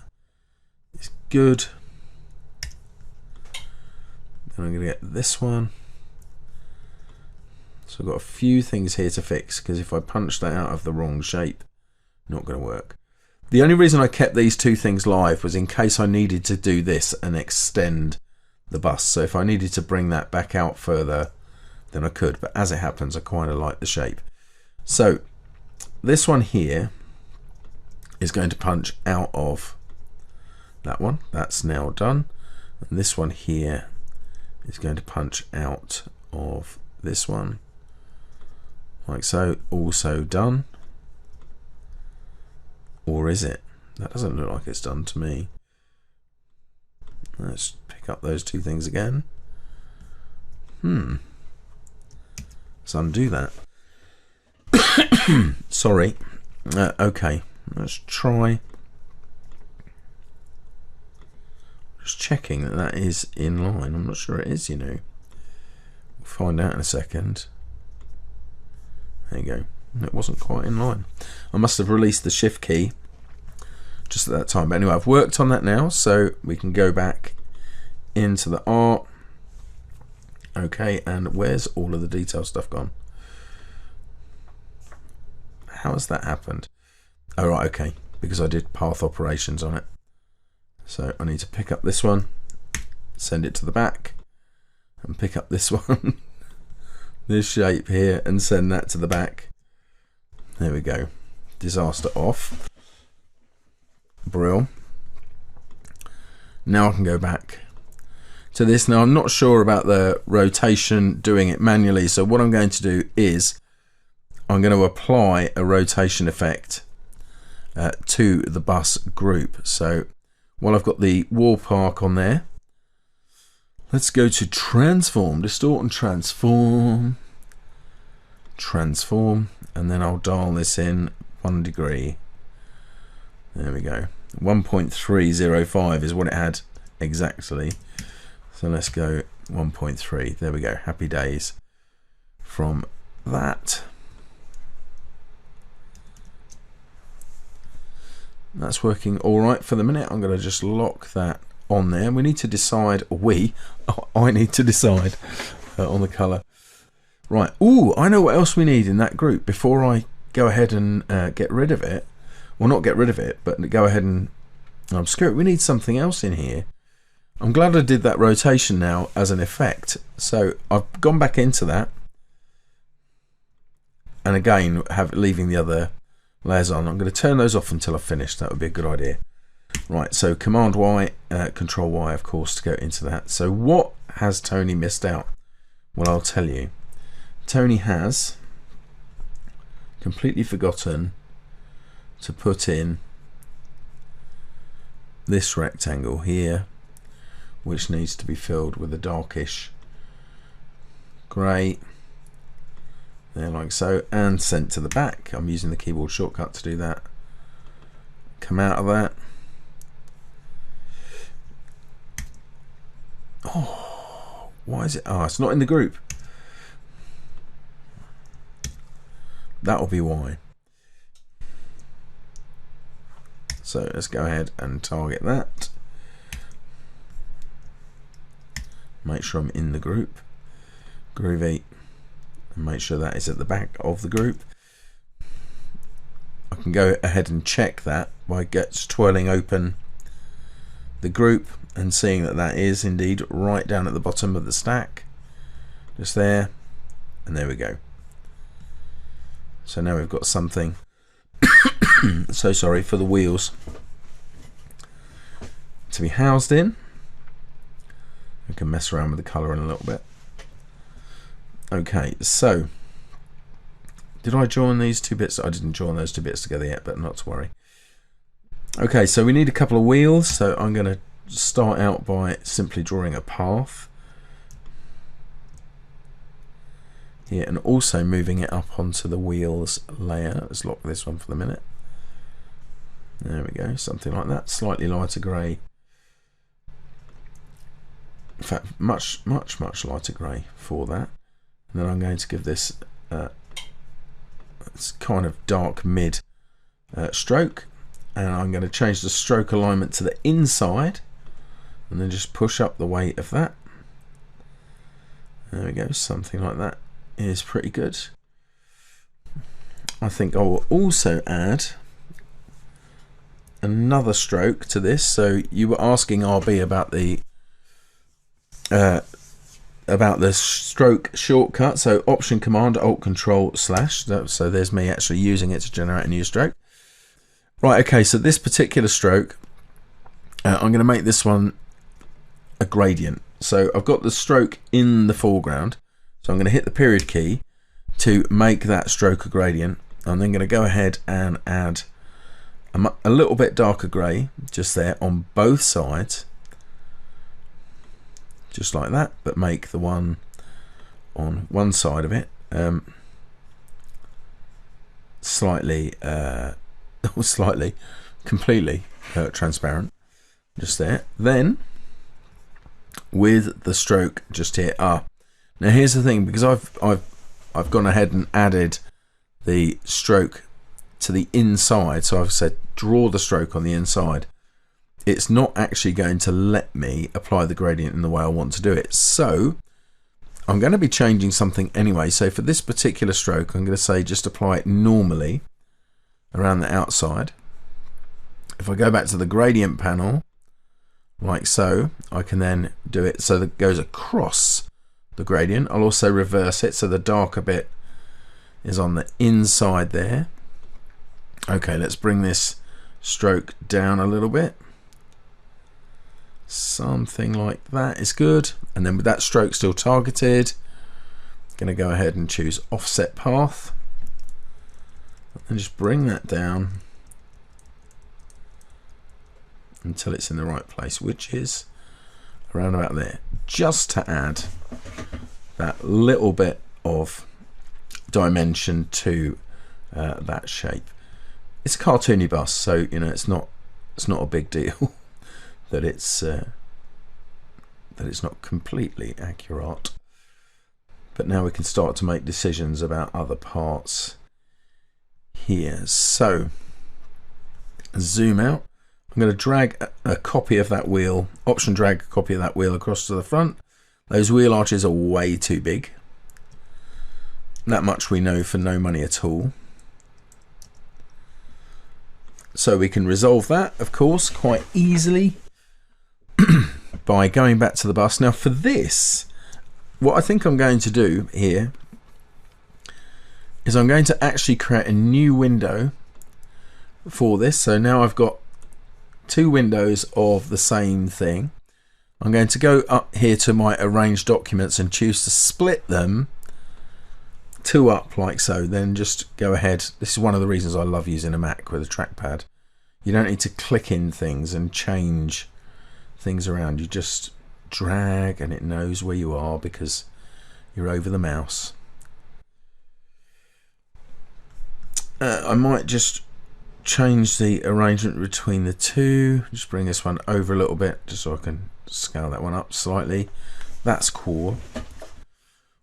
It's good. Then I'm going to get this one. So I've got a few things here to fix, because if I punch that out of the wrong shape, not going to work. The only reason I kept these two things live was in case I needed to do this and extend the bus. So if I needed to bring that back out further, then I could. But as it happens, I kind of like the shape. So this one here is going to punch out of that one. That's now done. And this one here is going to punch out of this one. Like so. Also done. Or is it? That doesn't look like it's done to me. Let's pick up those two things again. Let's undo that. Sorry. Okay, let's try. Just checking that that is in line. I'm not sure it is, you know. We'll find out in a second. There you go. It wasn't quite in line. I must have released the shift key just at that time. But anyway, I've worked on that now, so we can go back into the art Okay, and where's all of the detail stuff gone? How has that happened? Oh, right, okay, because I did path operations on it. So I need to pick up this one, send it to the back, and pick up this one, this shape here, and send that to the back. There we go. Disaster off. Brill. Now I can go back to this. Now I'm not sure about the rotation, doing it manually, so what I'm going to do is I'm going to apply a rotation effect to the bus group. So while I've got the wall park on there, let's go to transform, distort and transform, and then I'll dial this in 1 degree. There we go. 1.305 is what it had exactly. So let's go 1.3. There we go. Happy days from that. That's working all right for the minute. I'm going to just lock that on there. We need to decide, I need to decide on the colour. Right. Ooh, I know what else we need in that group before I go ahead and get rid of it. Well, not get rid of it, but go ahead and obscure it. We need something else in here. I'm glad I did that rotation now as an effect. So I've gone back into that. And again, leaving the other layers on. I'm going to turn those off until I've finished. That would be a good idea. Right, so Command Y, Control Y, of course, to go into that. So what has Tony missed out? Well, I'll tell you. Tony has completely forgotten to put in this rectangle here, which needs to be filled with a darkish grey, there like so, and sent to the back. I'm using the keyboard shortcut to do that. Come out of that. Oh, why is it? Oh, it's not in the group. That'll be why. So let's go ahead and target that. Make sure I'm in the group. Groovy. And make sure that is at the back of the group. I can go ahead and check that by twirling open the group and seeing that that is indeed right down at the bottom of the stack. Just there. And there we go. So now we've got something so sorry for the wheels to be housed in. We can mess around with the colour in a little bit. Okay, so did I join these two bits? I didn't join those two bits together yet, but not to worry. Okay, so we need a couple of wheels, so I'm going to start out by simply drawing a path here and also moving it up onto the wheels layer. Let's lock this one for the minute. There we go, something like that. Slightly lighter grey. In fact, much lighter grey for that. And then I'm going to give this it's kind of dark mid stroke, and I'm going to change the stroke alignment to the inside and then just push up the weight of that. There we go, something like that is pretty good. I think I will also add another stroke to this. So you were asking RB about the stroke shortcut. So Option Command Alt Control Slash. So there's me actually using it to generate a new stroke. Right, okay, so this particular stroke, I'm going to make this one a gradient. So I've got the stroke in the foreground. So I'm going to hit the period key to make that stroke a gradient. I'm then going to go ahead and add a little bit darker grey just there on both sides. Just like that, but make the one on one side of it completely transparent, just there. Then with the stroke just here. Now here's the thing, because I've gone ahead and added the stroke to the inside, so I've said draw the stroke on the inside. It's not actually going to let me apply the gradient in the way I want to do it. So I'm going to be changing something anyway. So for this particular stroke, I'm going to say just apply it normally around the outside. If I go back to the gradient panel, like so, I can then do it so that it goes across the gradient. I'll also reverse it so the darker bit is on the inside there. Okay, let's bring this stroke down a little bit. Something like that is good. And then with that stroke still targeted, I'm going to go ahead and choose offset path and just bring that down until it's in the right place, which is around about there, just to add that little bit of dimension to that shape. It's a cartoony bus, so you know it's not a big deal that it's not completely accurate. But now we can start to make decisions about other parts here. So zoom out. I'm going to drag a copy of that wheel, option drag a copy of that wheel across to the front. Those wheel arches are way too big. That much we know for no money at all. So we can resolve that, of course, quite easily by going back to the bus. Now for this, what I think I'm going to do here is I'm going to actually create a new window for this. So now I've got two windows of the same thing. I'm going to go up here to my arrange documents and choose to split them two up like so. Then just go ahead. This is one of the reasons I love using a Mac with a trackpad. You don't need to click in things and change things around. You just drag and it knows where you are because you're over the mouse. I might just change the arrangement between the two. Just bring this one over a little bit just so I can scale that one up slightly. That's cool.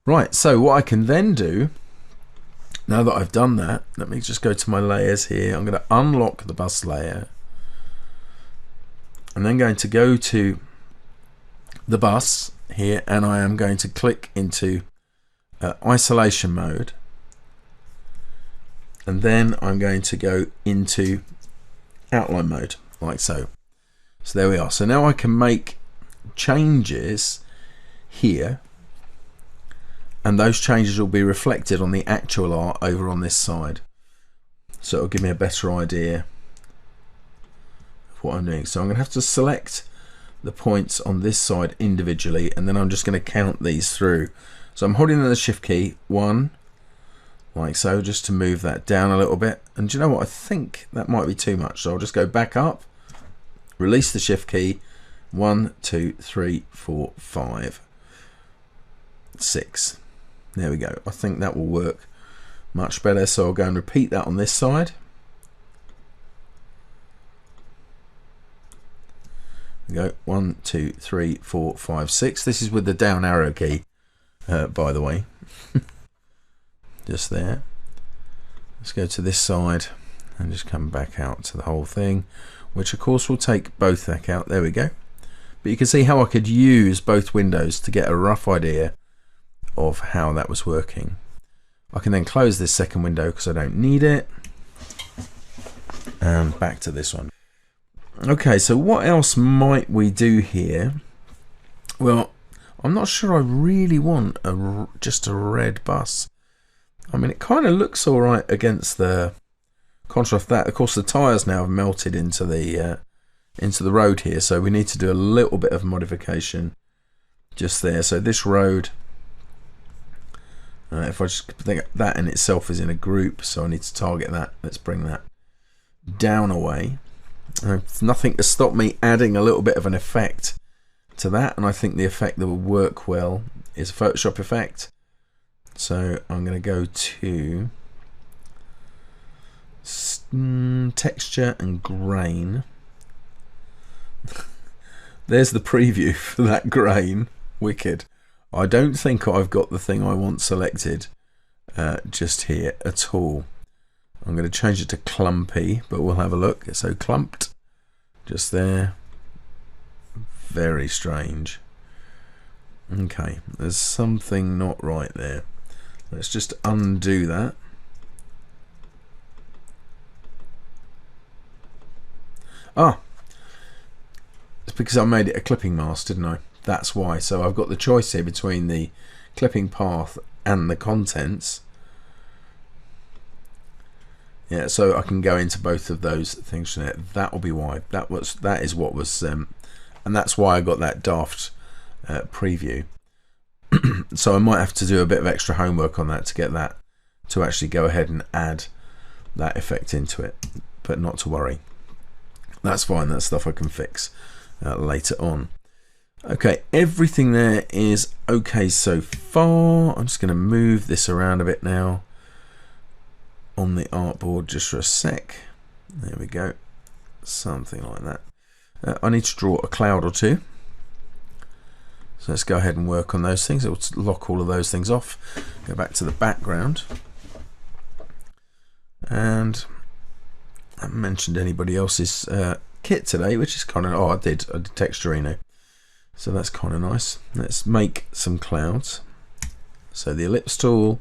Right, so what I can then do, now that I've done that, let me just go to my layers here. I'm going to unlock the bus layer. I'm then going to go to the bus here and I am going to click into isolation mode. And then I'm going to go into outline mode, like so. So there we are. So now I can make changes here, and those changes will be reflected on the actual art over on this side. So it'll give me a better idea of what I'm doing. So I'm going to have to select the points on this side individually, and then I'm just going to count these through. So I'm holding the shift key, 1, like so, just to move that down a little bit. And do you know what? I think that might be too much. So I'll just go back up, release the shift key, 1, 2, 3, 4, 5, 6. There we go. I think that will work much better. So I'll go and repeat that on this side. We go 1, 2, 3, 4, 5, 6. This is with the down arrow key, by the way. Just there. Let's go to this side and just come back out to the whole thing, which of course will take both back out. There we go. But you can see how I could use both windows to get a rough idea of how that was working. I can then close this second window because I don't need it, and back to this one. Okay, so what else might we do here? Well, I'm not sure I really want just a red bus. I mean, it kind of looks all right against the contrast of that. Of course, the tyres now have melted into the road here, so we need to do a little bit of modification just there. So this road, if I just think that in itself is in a group, so I need to target that. Let's bring that down away. Nothing to stop me adding a little bit of an effect to that, and I think the effect that will work well is a Photoshop effect. So I'm going to go to texture and grain. There's the preview for that grain. Wicked. I don't think I've got the thing I want selected just here at all. I'm going to change it to clumpy, but we'll have a look. So clumped, just there. Very strange. Okay, there's something not right there. Let's just undo that. Ah, it's because I made it a clipping mask, didn't I? That's why. So I've got the choice here between the clipping path and the contents. Yeah, so I can go into both of those things from there. That will be why. That is what was, and that's why I got that daft preview. So I might have to do a bit of extra homework on that to get that to actually go ahead and add that effect into it, but not to worry. That's fine. That's stuff I can fix later on. Okay, everything there is okay so far. I'm just going to move this around a bit now on the artboard just for a sec. There we go, something like that. I need to draw a cloud or two, so let's go ahead and work on those things. It will lock all of those things off. Go back to the background, and I haven't mentioned anybody else's kit today, which is kind of, oh, I did Texturino, so that's kind of nice. Let's make some clouds. So the ellipse tool,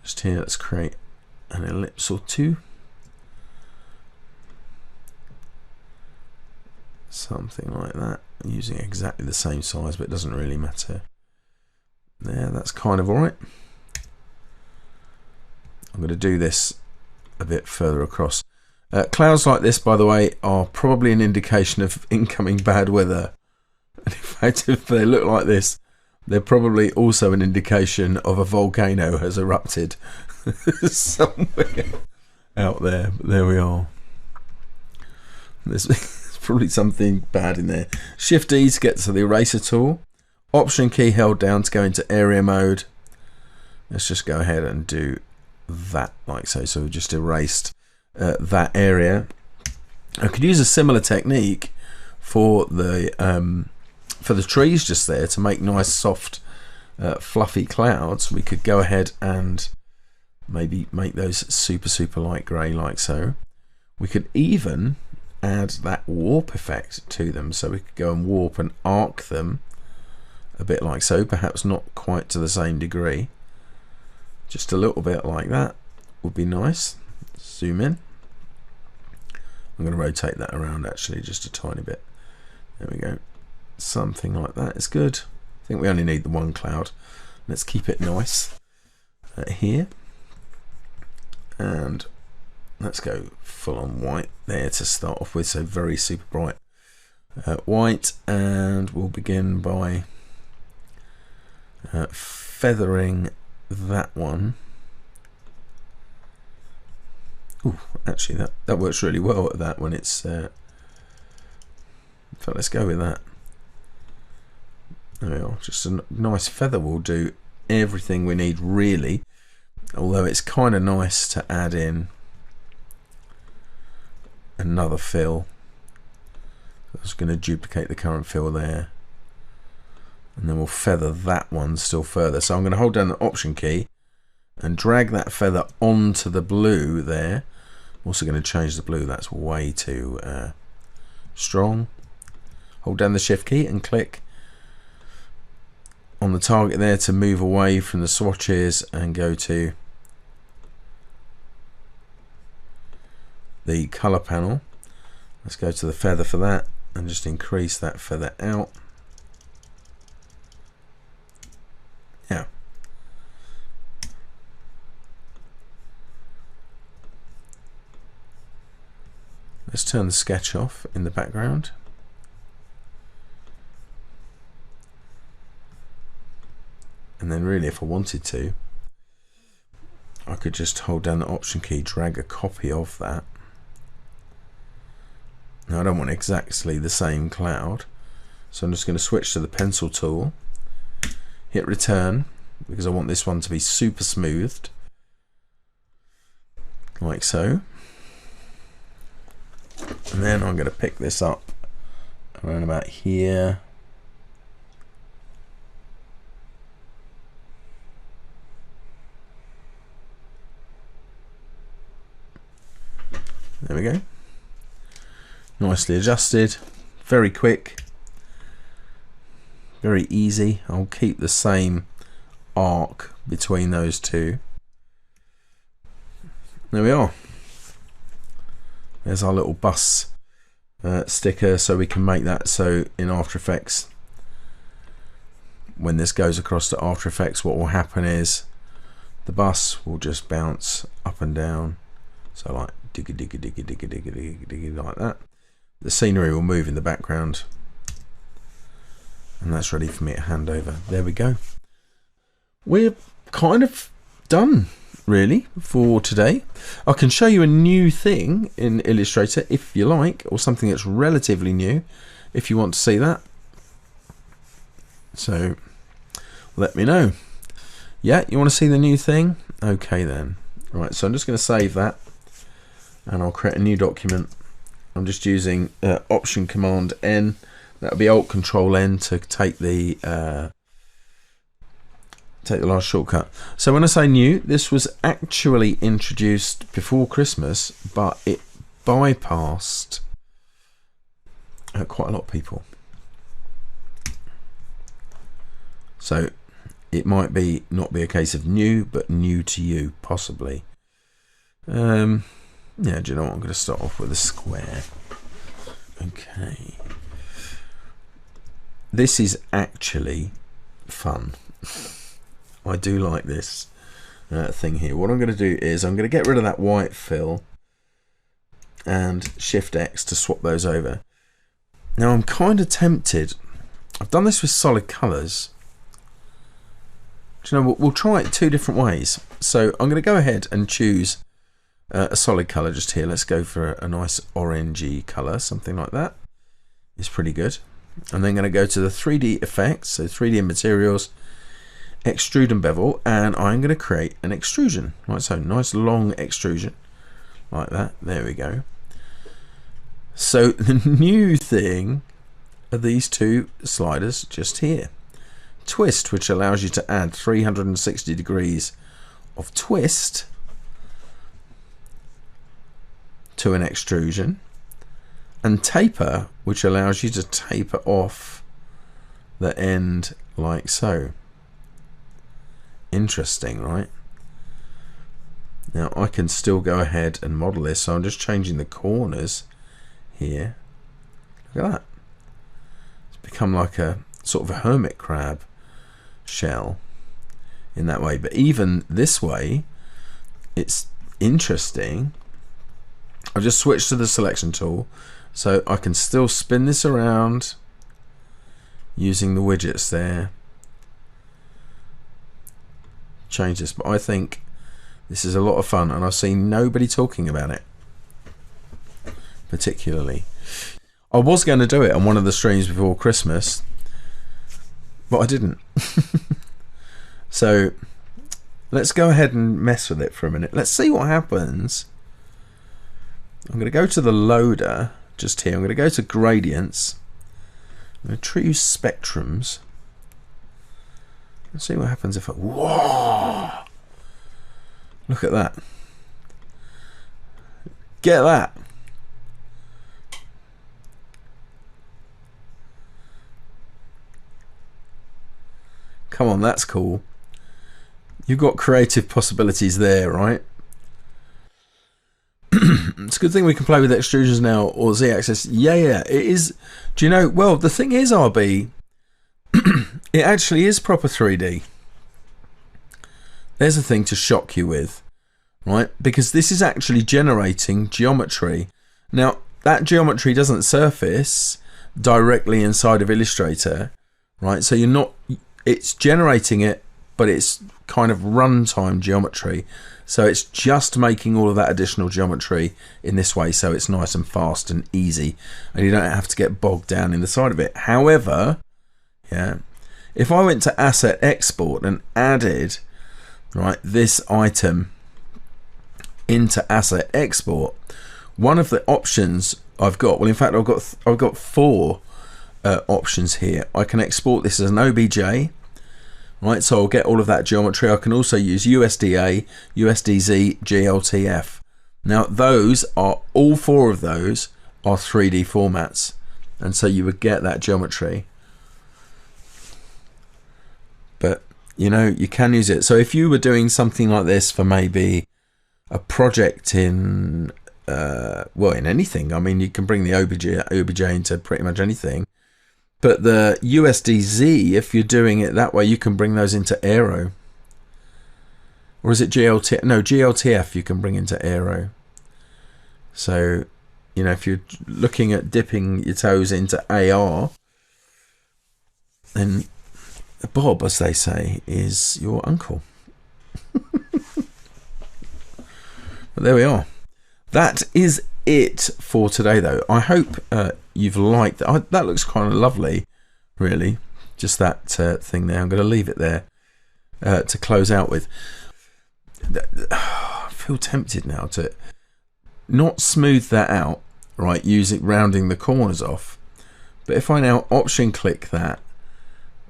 just here, let's create an ellipse or two, something like that, using exactly the same size, but it doesn't really matter. There, that's kind of alright. I'm going to do this a bit further across. Clouds like this, by the way, are probably an indication of incoming bad weather. And in fact, if they look like this, they're probably also an indication of a volcano has erupted somewhere out there. But there we are. There's probably something bad in there. Shift E to get to the eraser tool. Option key held down to go into area mode. Let's just go ahead and do that like so. So we've just erased that area. I could use a similar technique for the trees just there to make nice soft fluffy clouds. We could go ahead and maybe make those super light grey like so. We could even add that warp effect to them, so we could go and warp and arc them a bit like so, perhaps not quite to the same degree, just a little bit like that would be nice. Zoom in. I'm going to rotate that around actually just a tiny bit. There we go, something like that is good. I think we only need the one cloud. Let's keep it nice here, and let's go full on white there to start off with, so very super bright white, and we'll begin by feathering that one. Ooh, actually that works really well at that when it's so let's go with that. There we are. Just a nice feather will do everything we need really, although it's kind of nice to add in another fill. I'm just going to duplicate the current fill there, and then we'll feather that one still further. So I'm going to hold down the option key and drag that feather onto the blue there. I'm also going to change the blue, that's way too strong. Hold down the shift key and click on the target there to move away from the swatches and go to the color panel. Let's go to the feather for that and just increase that feather out. Yeah. Let's turn the sketch off in the background. And then really, if I wanted to, I could just hold down the option key, drag a copy of that. Now I don't want exactly the same cloud, so I'm just going to switch to the pencil tool, hit return, because I want this one to be super smoothed, like so. And then I'm going to pick this up around about here. There we go. Nicely adjusted, very quick, Very easy. I'll keep the same arc between those two. There we are. There's our little bus sticker, so we can make that so in After Effects, when this goes across to After Effects, what will happen is the bus will just bounce up and down, so like diggy diggy diggy diggy diggy diggy diggy like that. The scenery will move in the background, and that's ready for me to hand over. There we go. We're kind of done really for today. I can show you a new thing in Illustrator if you like, or something that's relatively new if you want to see that. So let me know. Yeah, you want to see the new thing? Okay then. Right, so I'm just going to save that and I'll create a new document. I'm just using Option Command N. That'll be Alt Control N to take the last shortcut. So when I say new, this was actually introduced before Christmas, but it bypassed quite a lot of people. So it might be not be a case of new, but new to you, possibly. Yeah, do you know what? I'm going to start off with a square. Okay. This is actually fun. I do like this thing here. What I'm going to do is I'm going to get rid of that white fill and Shift X to swap those over. Now I'm kind of tempted. I've done this with solid colours. Do you know, we'll try it two different ways. So I'm going to go ahead and choose a solid colour just here. Let's go for a nice orangey colour, something like that. It's pretty good. I'm then going to go to the 3D effects, so 3D and materials, extrude and bevel, and I'm going to create an extrusion. Right, so nice long extrusion like that. There we go. So the new thing are these two sliders just here. Twist, which allows you to add 360 degrees of twist to an extrusion, and taper, which allows you to taper off the end like so. Interesting, right? Now I can still go ahead and model this, so I'm just changing the corners here. Look at that. It's become like a sort of a hermit crab shell in that way, but even this way it's interesting. I've just switched to the selection tool, so I can still spin this around using the widgets there, change this, but I think this is a lot of fun and I've seen nobody talking about it particularly. I was going to do it on one of the streams before Christmas, but I didn't. So let's go ahead and mess with it for a minute. Let's see what happens. I'm going to go to the loader just here. I'm going to go to gradients. I'm going to choose spectrums. Let's see what happens if I... Whoa! Look at that. Get that. Come on, that's cool. You've got creative possibilities there, right? It's a good thing we can play with extrusions now, or Z-axis. Yeah, it is. Do you know, well, the thing is, RB, it actually is proper 3D. There's a thing to shock you with, right? Because this is actually generating geometry. Now, that geometry doesn't surface directly inside of Illustrator, right? So you're not, it's generating it, but it's kind of runtime geometry. So it's just making all of that additional geometry in this way, so it's nice and fast and easy, and you don't have to get bogged down in the side of it. However, yeah, if I went to Asset Export and added, right, this item into Asset Export, one of the options I've got, well, in fact, I've got four options here. I can export this as an OBJ. Right, so I'll get all of that geometry. I can also use USDA, USDZ, GLTF. Now those are, all four of those are 3D formats, and so you would get that geometry. but you know, you can use it. So if you were doing something like this for maybe a project in well, in anything, I mean, you can bring the OBJ into pretty much anything. But the USDZ, if you're doing it that way, you can bring those into Aero. Or is it GLTF? No, GLTF you can bring into Aero. So, you know, if you're looking at dipping your toes into AR, then Bob, as they say, is your uncle. But there we are. That is it for today, though. I hope you've liked that. That looks kind of lovely, really. Just that thing there. I'm going to leave it there to close out with. I feel tempted now to not smooth that out, right, using rounding the corners off. But if I now option click that,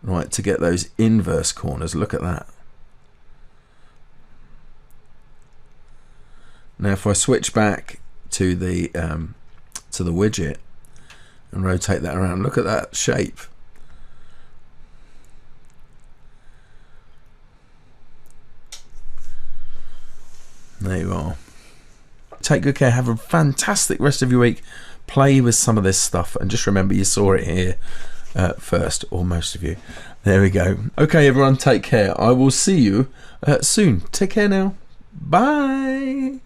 right, to get those inverse corners, look at that. Now if I switch back to the widget and rotate that around, look at that shape. There you are. Take good care. Have a fantastic rest of your week. Play with some of this stuff, and just remember you saw it here first, or most of you. There we go. Okay, everyone, take care. I will see you soon. Take care now. Bye.